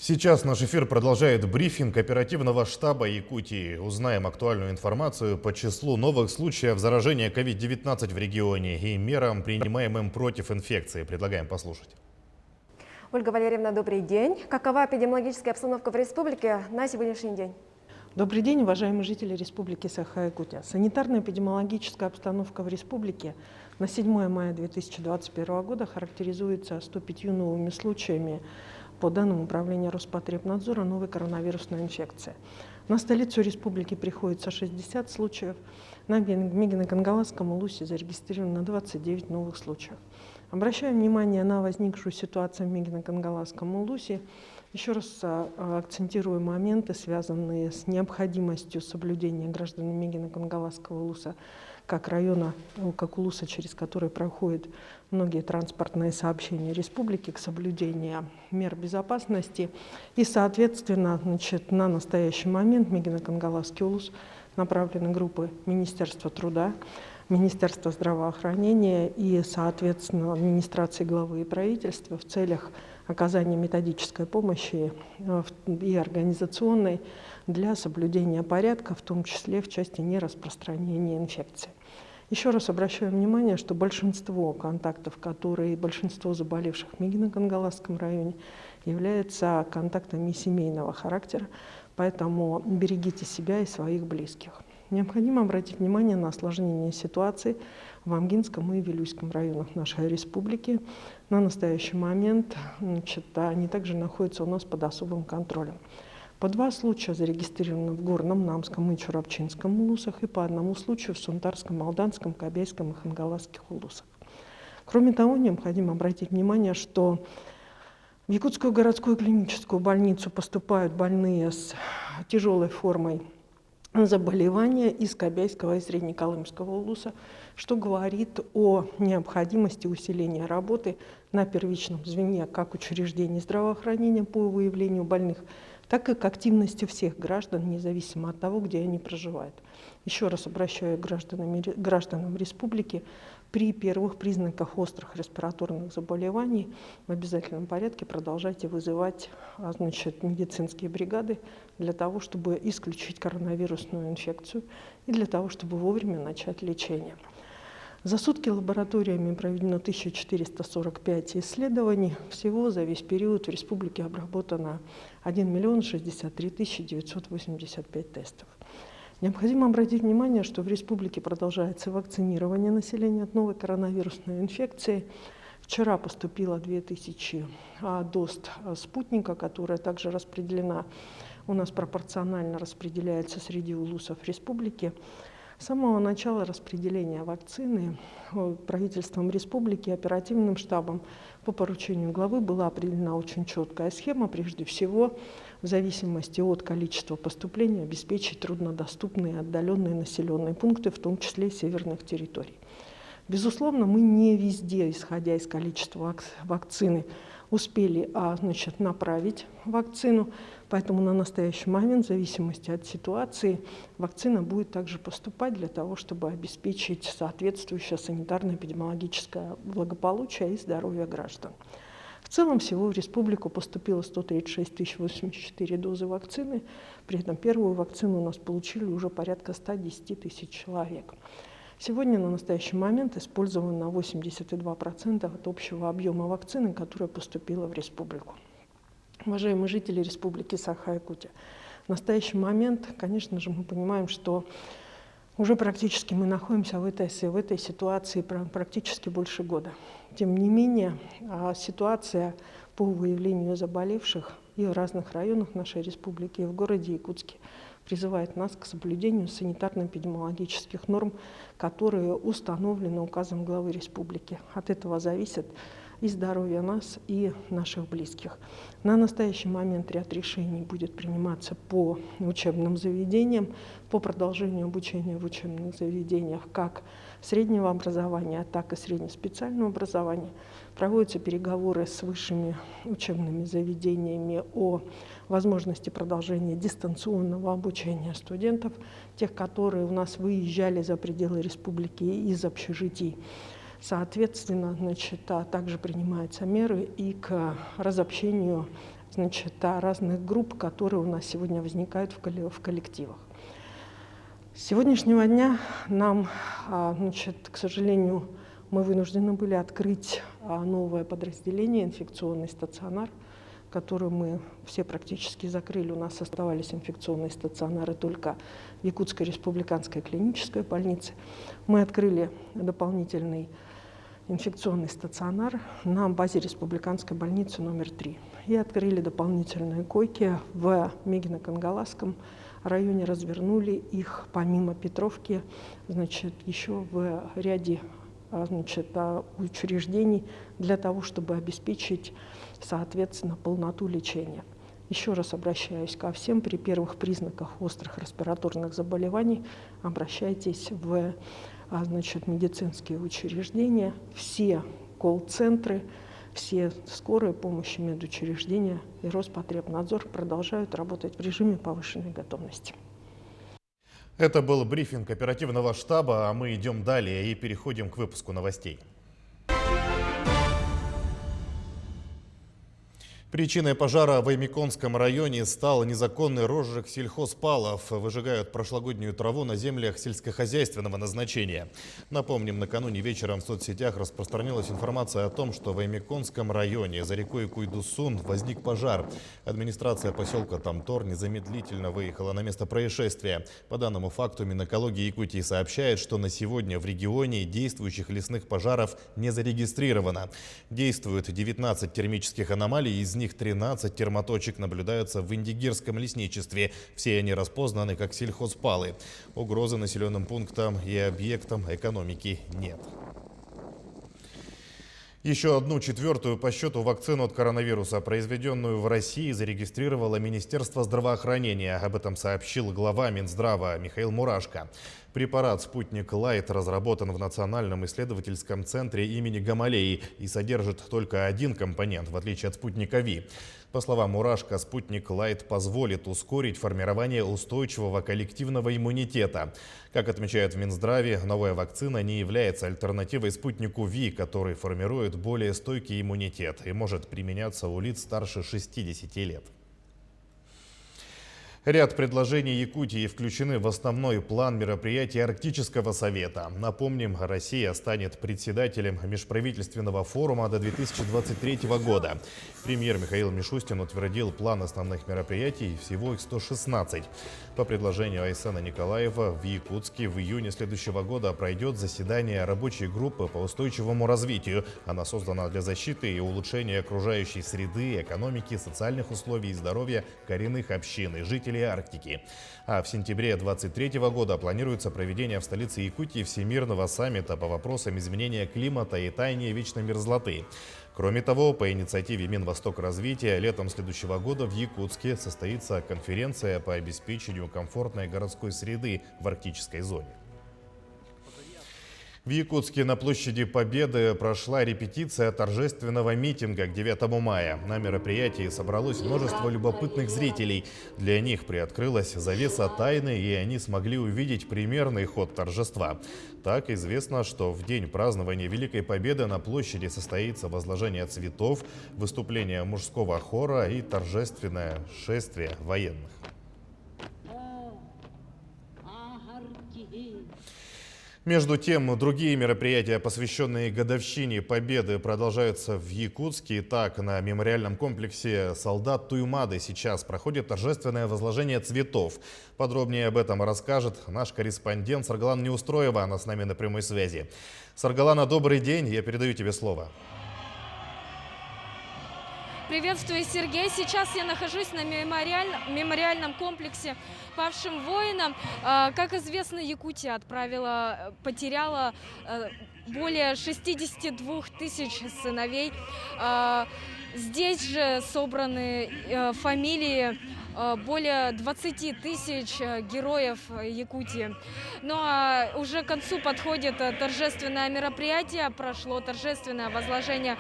Сейчас наш эфир продолжает брифинг оперативного штаба Якутии. Узнаем актуальную информацию по числу новых случаев заражения COVID-19 в регионе и мерам, принимаемым против инфекции. Предлагаем послушать. Ольга Валерьевна, добрый день. Какова эпидемиологическая обстановка в республике на сегодняшний день? Добрый день, уважаемые жители Республики Саха-Якутия. Санитарно-эпидемиологическая обстановка в республике на 7 мая 2021 года характеризуется 105 новыми случаями по данным Управления Роспотребнадзора новой коронавирусной инфекции. На столицу республики приходится 60 случаев, на Мегино-Кангаласском улусе зарегистрировано 29 новых случаев. Обращаем внимание на возникшую ситуацию в Мегино-Кангаласском улусе. Еще раз акцентирую моменты, связанные с необходимостью соблюдения гражданами Мегино-Кангаласского улуса как района, как улуса, через который проходят многие транспортные сообщения республики, к соблюдению мер безопасности. И, соответственно, на настоящий момент в Мегино-Кангаласский улус направлены группы Министерства труда, Министерства здравоохранения и, соответственно, администрации главы и правительства в целях оказания методической помощи и организационной для соблюдения порядка, в том числе в части нераспространения инфекции. Еще раз обращаю внимание, что большинство контактов, большинство заболевших в Мегино-Кангаласском районе являются контактами семейного характера, поэтому берегите себя и своих близких. Необходимо обратить внимание на осложнение ситуации в Амгинском и Вилюйском районах нашей республики. На настоящий момент они также находятся у нас под особым контролем. По 2 случая зарегистрированы в Горном, Намском и Чурапчинском улусах и по 1 случаю в Сунтарском, Алданском, Кобяйском и Хангаласских улусах. Кроме того, необходимо обратить внимание, что в Якутскую городскую клиническую больницу поступают больные с тяжелой формой заболевания из Кобяйского и Среднеколымского улуса, что говорит о необходимости усиления работы на первичном звене как учреждений здравоохранения по выявлению больных, так и к активности всех граждан, независимо от того, где они проживают. Еще раз обращаю к гражданам республики: при первых признаках острых респираторных заболеваний в обязательном порядке продолжайте вызывать медицинские бригады для того, чтобы исключить коронавирусную инфекцию и для того, чтобы вовремя начать лечение. За сутки лабораториями проведено 1445 исследований. Всего за весь период в республике обработано 1 063 985 тестов. Необходимо обратить внимание, что в республике продолжается вакцинирование населения от новой коронавирусной инфекции. Вчера поступило 2000 доз спутника, которая также распределена, у нас пропорционально распределяется среди улусов республики. С самого начала распределения вакцины правительством республики, оперативным штабом по поручению главы была определена очень четкая схема, прежде всего в зависимости от количества поступления обеспечить труднодоступные отдаленные населенные пункты, в том числе северных территорий. Безусловно, мы не везде, исходя из количества вакцины, успели направить вакцину, поэтому на настоящий момент, в зависимости от ситуации, вакцина будет также поступать для того, чтобы обеспечить соответствующее санитарно-эпидемиологическое благополучие и здоровье граждан. В целом всего в республику поступило 136 084 дозы вакцины, при этом первую вакцину у нас получили уже порядка 110 тысяч человек. Сегодня на настоящий момент использовано 82% от общего объема вакцины, которая поступила в республику. Уважаемые жители Республики Саха-Якутия, в настоящий момент, конечно же, мы понимаем, что уже практически мы находимся в этой ситуации практически больше года. Тем не менее, ситуация по выявлению заболевших и в разных районах нашей республики, и в городе Якутске призывает нас к соблюдению санитарно-эпидемиологических норм, которые установлены указом главы республики. От этого зависит и здоровье нас, и наших близких. На настоящий момент ряд решений будет приниматься по учебным заведениям, по продолжению обучения в учебных заведениях как среднего образования, так и среднеспециального образования. Проводятся переговоры с высшими учебными заведениями о возможности продолжения дистанционного обучения студентов, тех, которые у нас выезжали за пределы республики из общежитий. Соответственно, также принимаются меры и к разобщению значит, разных групп, которые у нас сегодня возникают в коллективах. С сегодняшнего дня нам, значит, к сожалению, мы вынуждены были открыть новое подразделение, инфекционный стационар, который мы все практически закрыли. У нас оставались инфекционные стационары только в Якутской республиканской клинической больнице. Мы открыли дополнительный инфекционный стационар на базе республиканской больницы номер 3. И открыли дополнительные койки в Мегино-Кангаласском районе, развернули их помимо Петровки, значит, еще в ряде, значит, учреждений для того, чтобы обеспечить, соответственно, полноту лечения. Еще раз обращаюсь ко всем: при первых признаках острых респираторных заболеваний обращайтесь в, значит, медицинские учреждения, все колл-центры, все скорые помощи, медучреждения и Роспотребнадзор продолжают работать в режиме повышенной готовности. Это был брифинг оперативного штаба, а мы идем далее и переходим к выпуску новостей. Причиной пожара в Аймиконском районе стал незаконный розжиг сельхозпалов. Выжигают прошлогоднюю траву на землях сельскохозяйственного назначения. Напомним, накануне вечером в соцсетях распространилась информация о том, что в Аймиконском районе за рекой Куйдусун возник пожар. Администрация поселка Тамтор незамедлительно выехала на место происшествия. По данному факту Минэкологии Якутии сообщает, что на сегодня в регионе действующих лесных пожаров не зарегистрировано. Действует 19 термических аномалий, из них 13 термоточек наблюдаются в Индигирском лесничестве. Все они распознаны как сельхозпалы. Угрозы населенным пунктам и объектам экономики нет. Еще одну, четвертую по счету вакцину от коронавируса, произведенную в России, зарегистрировало Министерство здравоохранения. Об этом сообщил глава Минздрава Михаил Мурашко. Препарат «Спутник Лайт» разработан в Национальном исследовательском центре имени Гамалеи и содержит только один компонент, в отличие от «Спутника Ви». По словам Мурашко, «Спутник Лайт» позволит ускорить формирование устойчивого коллективного иммунитета. Как отмечают в Минздраве, новая вакцина не является альтернативой «Спутнику Ви», который формирует более стойкий иммунитет и может применяться у лиц старше 60 лет. Ряд предложений Якутии включены в основной план мероприятий Арктического совета. Напомним, Россия станет председателем межправительственного форума до 2023 года. Премьер Михаил Мишустин утвердил план основных мероприятий, всего их 116. По предложению Айсена Николаева в Якутске в июне следующего года пройдет заседание рабочей группы по устойчивому развитию. Она создана для защиты и улучшения окружающей среды, экономики, социальных условий и здоровья коренных общин и жителей Арктики. А в сентябре 2023 года планируется проведение в столице Якутии Всемирного саммита по вопросам изменения климата и таяния вечной мерзлоты. Кроме того, по инициативе Минвостокразвития летом следующего года в Якутске состоится конференция по обеспечению комфортной городской среды в арктической зоне. В Якутске на площади Победы прошла репетиция торжественного митинга к 9 мая. На мероприятии собралось множество любопытных зрителей. Для них приоткрылась завеса тайны, и они смогли увидеть примерный ход торжества. Так известно, что в день празднования Великой Победы на площади состоится возложение цветов, выступление мужского хора и торжественное шествие военных. Между тем, другие мероприятия, посвященные годовщине Победы, продолжаются в Якутске. Так, на мемориальном комплексе «Солдат Туймады» сейчас проходит торжественное возложение цветов. Подробнее об этом расскажет наш корреспондент Саргалана Неустроева. Она с нами на прямой связи. Саргалана, добрый день. Я передаю тебе слово. Приветствую, Сергей. Сейчас я нахожусь на мемориальном комплексе павшим воинам. Как известно, Якутия потеряла более 62 тысяч сыновей. Здесь же собраны фамилии более 20 тысяч героев Якутии. Ну а уже к концу подходит торжественное мероприятие. Прошло торжественное возложение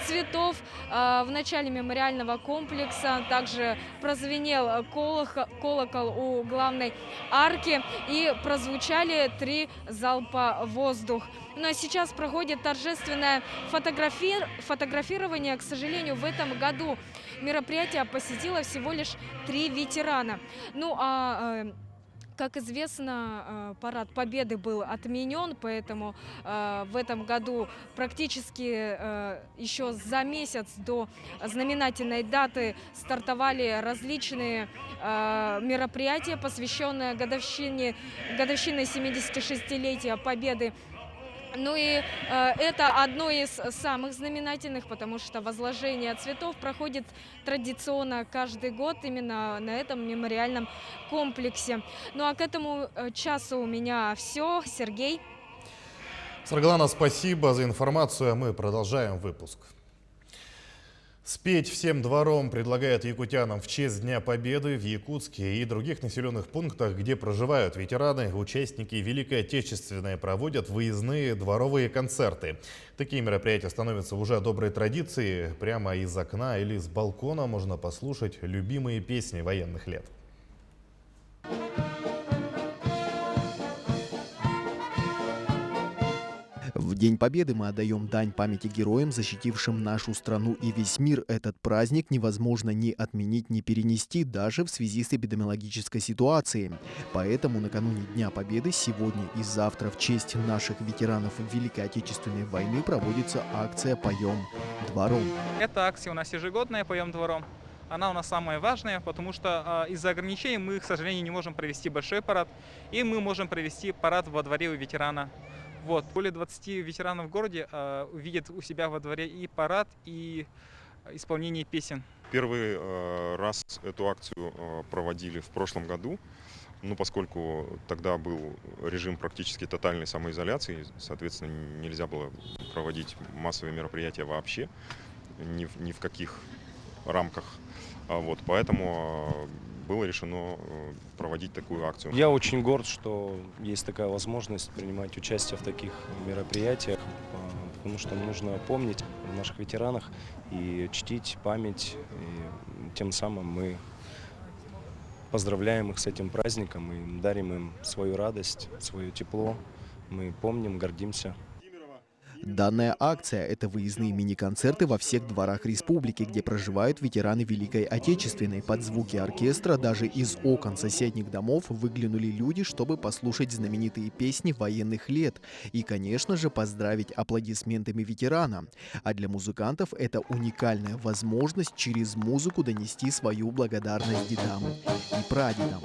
цветов в начале мемориального комплекса. Также прозвенел колокол у главной арки и прозвучали 3 залпа в воздух. Ну а сейчас проходит торжественное фотографирование. К сожалению, в этом году мероприятие посетило всего лишь 3 ветерана. Ну а как известно, парад Победы был отменен, поэтому в этом году практически еще за месяц до знаменательной даты стартовали различные мероприятия, посвященные годовщине 76-летия Победы. Ну и это одно из самых знаменательных, потому что возложение цветов проходит традиционно каждый год именно на этом мемориальном комплексе. Ну а к этому часу у меня все. Сергей. Саргалана, спасибо за информацию. Мы продолжаем выпуск. Спеть всем двором предлагают якутянам в честь Дня Победы в Якутске и других населенных пунктах, где проживают ветераны. Участники Великой Отечественной проводят выездные дворовые концерты. Такие мероприятия становятся уже доброй традицией. Прямо из окна или с балкона можно послушать любимые песни военных лет. В День Победы мы отдаем дань памяти героям, защитившим нашу страну и весь мир. Этот праздник невозможно ни отменить, ни перенести, даже в связи с эпидемиологической ситуацией. Поэтому накануне Дня Победы сегодня и завтра в честь наших ветеранов Великой Отечественной войны проводится акция «Поем двором». Эта акция у нас ежегодная «Поем двором». Она у нас самая важная, потому что из-за ограничений мы, к сожалению, не можем провести большой парад. И мы можем провести парад во дворе у ветерана. Вот. Более 20 ветеранов в городе увидят у себя во дворе и парад, и исполнение песен. Первый раз эту акцию проводили в прошлом году, поскольку тогда был режим практически тотальной самоизоляции, соответственно, нельзя было проводить массовые мероприятия вообще, ни в каких рамках. Поэтому было решено проводить такую акцию. Я очень горд, что есть такая возможность принимать участие в таких мероприятиях, потому что нужно помнить о наших ветеранах и чтить память. И тем самым мы поздравляем их с этим праздником и дарим им свою радость, свое тепло. Мы помним, гордимся. Данная акция – это выездные мини-концерты во всех дворах республики, где проживают ветераны Великой Отечественной. Под звуки оркестра даже из окон соседних домов выглянули люди, чтобы послушать знаменитые песни военных лет и, конечно же, поздравить аплодисментами ветерана. А для музыкантов это уникальная возможность через музыку донести свою благодарность дедам и прадедам.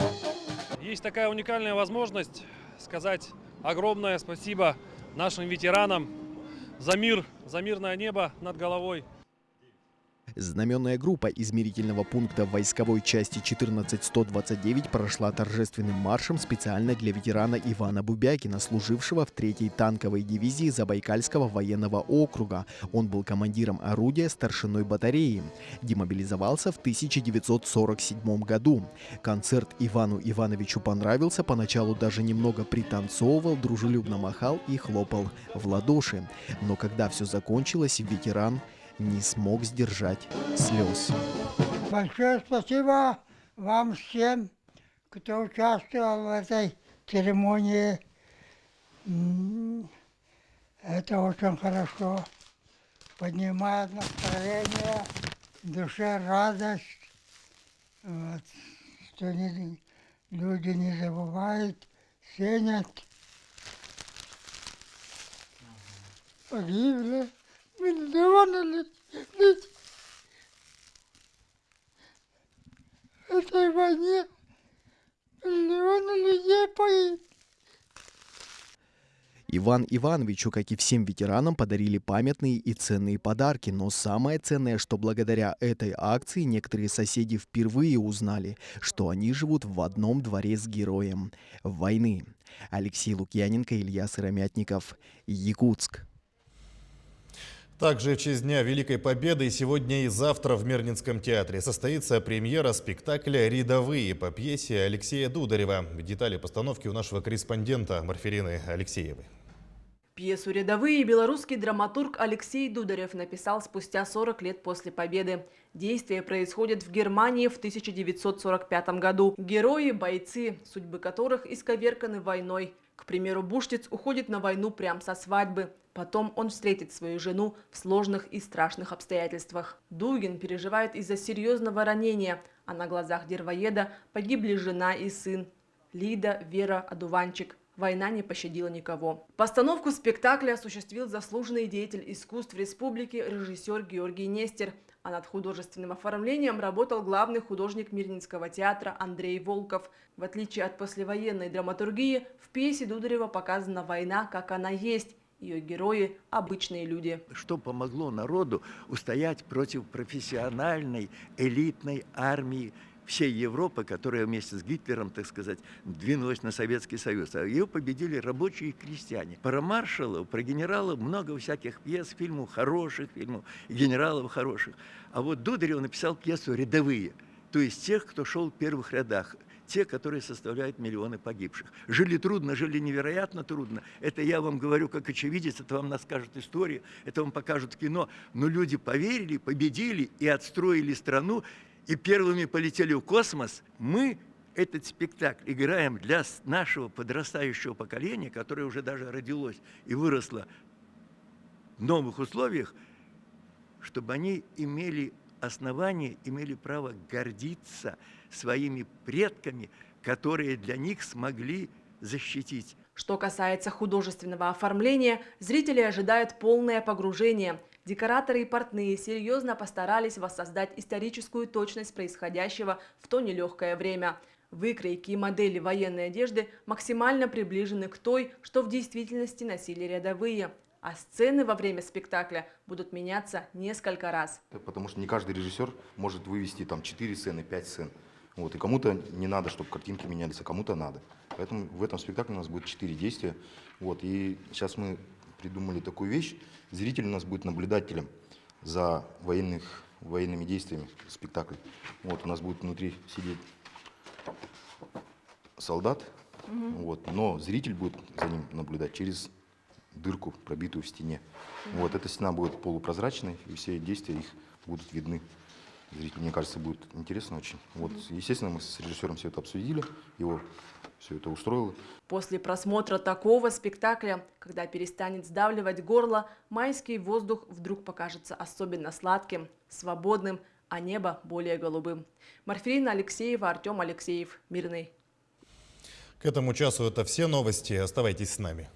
Есть такая уникальная возможность сказать огромное спасибо нашим ветеранам за мир, за мирное небо над головой. Знаменная группа измерительного пункта войсковой части 14129 прошла торжественным маршем специально для ветерана Ивана Бубякина, служившего в 3-й танковой дивизии Забайкальского военного округа. Он был командиром орудия старшиной батареи. Демобилизовался в 1947 году. Концерт Ивану Ивановичу понравился, поначалу даже немного пританцовывал, дружелюбно махал и хлопал в ладоши. Но когда все закончилось, ветеран не смог сдержать слез. Большое спасибо вам всем, кто участвовал в этой церемонии. Это очень хорошо. Поднимает настроение, в душе радость, что люди не забывают, ценят. Погибли. Миллионы людей в этой войне, миллионы людей погибли. Иван Ивановичу, как и всем ветеранам, подарили памятные и ценные подарки. Но самое ценное, что благодаря этой акции некоторые соседи впервые узнали, что они живут в одном дворе с героем войны. Алексей Лукьяненко, Илья Сыромятников, Якутск. Также в честь Дня Великой Победы сегодня и завтра в Мирнинском театре состоится премьера спектакля «Рядовые» по пьесе Алексея Дударева. Детали постановки у нашего корреспондента Марферины Алексеевой. Пьесу «Рядовые» белорусский драматург Алексей Дударев написал спустя 40 лет после победы. Действие происходит в Германии в 1945 году. Герои – бойцы, судьбы которых исковерканы войной. К примеру, Буштиц уходит на войну прямо со свадьбы. Потом он встретит свою жену в сложных и страшных обстоятельствах. Дугин переживает из-за серьезного ранения, а на глазах Дервоеда погибли жена и сын. Лида, Вера, одуванчик. Война не пощадила никого. Постановку спектакля осуществил заслуженный деятель искусств республики режиссер Георгий Нестер. А над художественным оформлением работал главный художник Мирнинского театра Андрей Волков. В отличие от послевоенной драматургии, в пьесе Дударева показана война, как она есть. Ее герои – обычные люди. Что помогло народу устоять против профессиональной элитной армии всей Европы, которая вместе с Гитлером, так сказать, двинулась на Советский Союз. А ее победили рабочие и крестьяне. Про маршалов, про генералов много всяких пьес, фильмов хороших, фильмов генералов хороших. А вот Дударев написал пьесу «Рядовые», то есть тех, кто шел в первых рядах. Те, которые составляют миллионы погибших. Жили трудно, жили невероятно трудно. Это я вам говорю как очевидец, это вам расскажет история, это вам покажут кино. Но люди поверили, победили и отстроили страну, и первыми полетели в космос. Мы этот спектакль играем для нашего подрастающего поколения, которое уже даже родилось и выросло в новых условиях, чтобы они имели основания, имели право гордиться своими предками, которые для них смогли защитить. Что касается художественного оформления, зрители ожидают полное погружение. Декораторы и портные серьезно постарались воссоздать историческую точность происходящего в то нелегкое время. Выкройки и модели военной одежды максимально приближены к той, что в действительности носили рядовые. А сцены во время спектакля будут меняться несколько раз. Потому что не каждый режиссер может вывести там 4 сцены, 5 сцен. Вот, и кому-то не надо, чтобы картинки менялись, а кому-то надо. Поэтому в этом спектакле у нас будет 4 действия. Вот, и сейчас мы придумали такую вещь. Зритель у нас будет наблюдателем за военными действиями спектакля. Вот, у нас будет внутри сидеть солдат, вот, но зритель будет за ним наблюдать через дырку, пробитую в стене. Вот, эта стена будет полупрозрачной, и все действия их будут видны. Зрителю, мне кажется, будет интересно очень. Вот, естественно, мы с режиссером все это обсудили, его все это устроило. После просмотра такого спектакля, когда перестанет сдавливать горло, майский воздух вдруг покажется особенно сладким, свободным, а небо более голубым. Марферина Алексеева, Артем Алексеев, Мирный. К этому часу это все новости. Оставайтесь с нами.